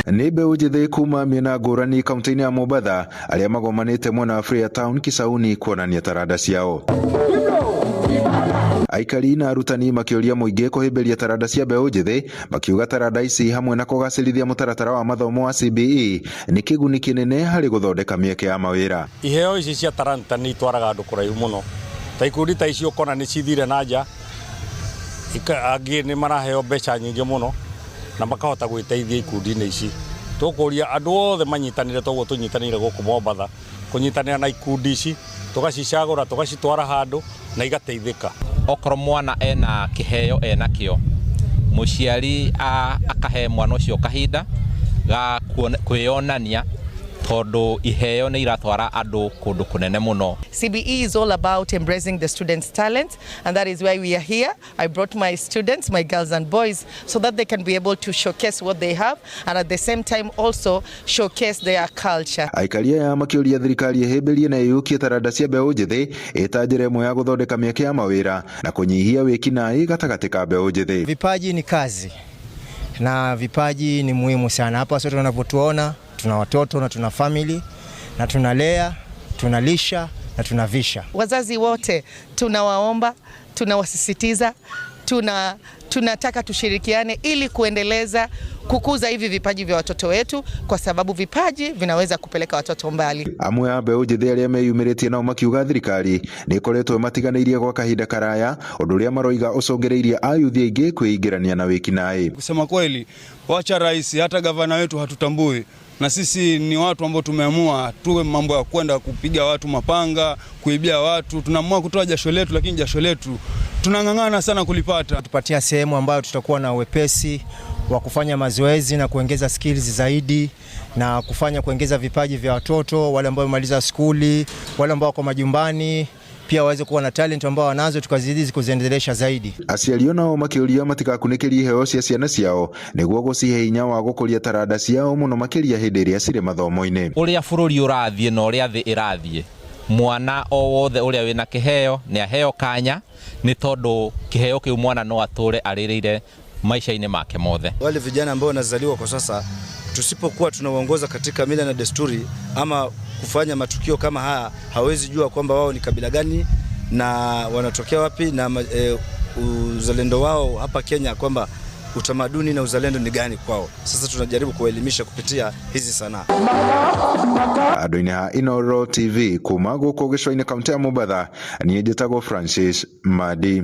Nĩ mbeũ njĩthĩ kuma mĩena ngũrani kaunti-inĩ ya Mombatha arĩa magomanĩte mwena wa Freetown Kisauni kuonania taranda ciao. Aikari na arutani makĩũria mũingĩ kũhĩmbĩria taranda cia mbeũ njĩthĩ, makiuga taranda ici hamwe na kũgacĩrithia mũtaratara wa mathomo wa CBE nĩ kĩguni kĩnene harĩ gũthondeka mĩeke ya mawĩra. Iheo ici cia taranta nĩ itwaraga andũ kũraihu mũno. Ta ikundi ta icio kona nĩ cithire na nja, angĩ nĩ maraheo mbeca nyingĩ mũno na makahota gwĩteithia ikundi-inĩ ici. Tũkũria andũ othe manyitanĩre toguo tũnyitanĩire gũkũ Mombatha, kũnyitanĩra na ikundi ici, tũgacicagũra, tũgacitwara handũ na igateithĩka. Okorwo mwana ena kĩheo enakĩo, mũciari akahe mwana ũcio kahinda ga kwĩyonania tondũ iheo nĩ iratwara andũ kũndũ kũnene mũno. CBE is all about embracing the students' talent, and that is why we are here. I brought my students, my girls and boys, so that they can be able to showcase what they have and at the same time also showcase their culture. Aikari aya makĩũria thirikari ĩhĩmbĩrie na ĩiyũkie taranda cia mbeũ njĩthĩ ĩta njĩra ĩmwe ya gũthondeka mĩeke ya mawĩra na kũnyihia wĩkinaĩ gatagatĩ ka mbeũ njĩthĩ. Vipaji ni kazi na vipaji ni muhimu sana. Hapa sote tunapotuona tuna watoto na tuna family na tunalea, tunalisha na tunavisha. Wazazi wote tunawaomba, tunawasisitiza, tunataka tushirikiane ili kuendeleza kukuza hivi vipaji vya watoto wetu, kwa sababu vipaji vinaweza kupeleka watoto mbali. Amwe a mbeũ njĩthĩ arĩa meyumĩrĩtie nao makiuga thirikari nĩ ĩkoretwo matiganĩirie kwa kahinda karaya, ũndũ ũrĩa maroiga ũcũngĩrĩirie ayuthi aingĩ kwĩingĩrania na wĩkinaĩ. Kusema kweli, wacha rais hata gavana wetu hatutambui, na sisi ni watu ambao tumeamua tuwe mambo ya kwenda kupiga watu mapanga, kuibia watu. Tunaamua kutoa jasho letu, lakini jasho letu tunang'ang'ana sana kulipata. Tupatia sehemu ambayo tutakuwa na wepesi wa kufanya mazoezi na kuongeza skills zaidi na kuongeza vipaji vya watoto wale ambao wamaliza skuli, wale ambao wako majumbani pia waweze kuwa na talent ambao wanazo, tukazidi kuziendelesha zaidi. Aciari nao makĩũria matikakunĩkĩrie iheo cia ciana ciao nĩguo gũcihe hinya wa gũkũria taranda ciao mũno makĩria hĩndĩ ĩrĩa cirĩ mathomo-inĩ. Ũrĩa bũrũri ũrathiĩ na ũrĩa thĩ ĩrathiĩ, mwana o wothe ũrĩa wĩna kĩheo nĩ aheo kanya, nĩ tondũ kĩheo kĩu mwana no atũre arĩrĩire maisha-inĩ make mothe. Wale vijana ambao wanazaliwa kwa sasa, tusipokuwa tunawaongoza katika mila na desturi ama kufanya matukio kama haya, hawezi jua kwamba wao ni kabila gani na wanatokea wapi na uzalendo wao hapa Kenya, kwamba utamaduni na uzalendo ni gani kwao. Sasa tunajaribu kuwaelimisha kupitia hizi sanaa. Andũ-inĩ ha Inooro TV kuma gũkũ gĩcũa-inĩ kaunti ya Mombatha, niĩ njĩtagwo Francis Madi.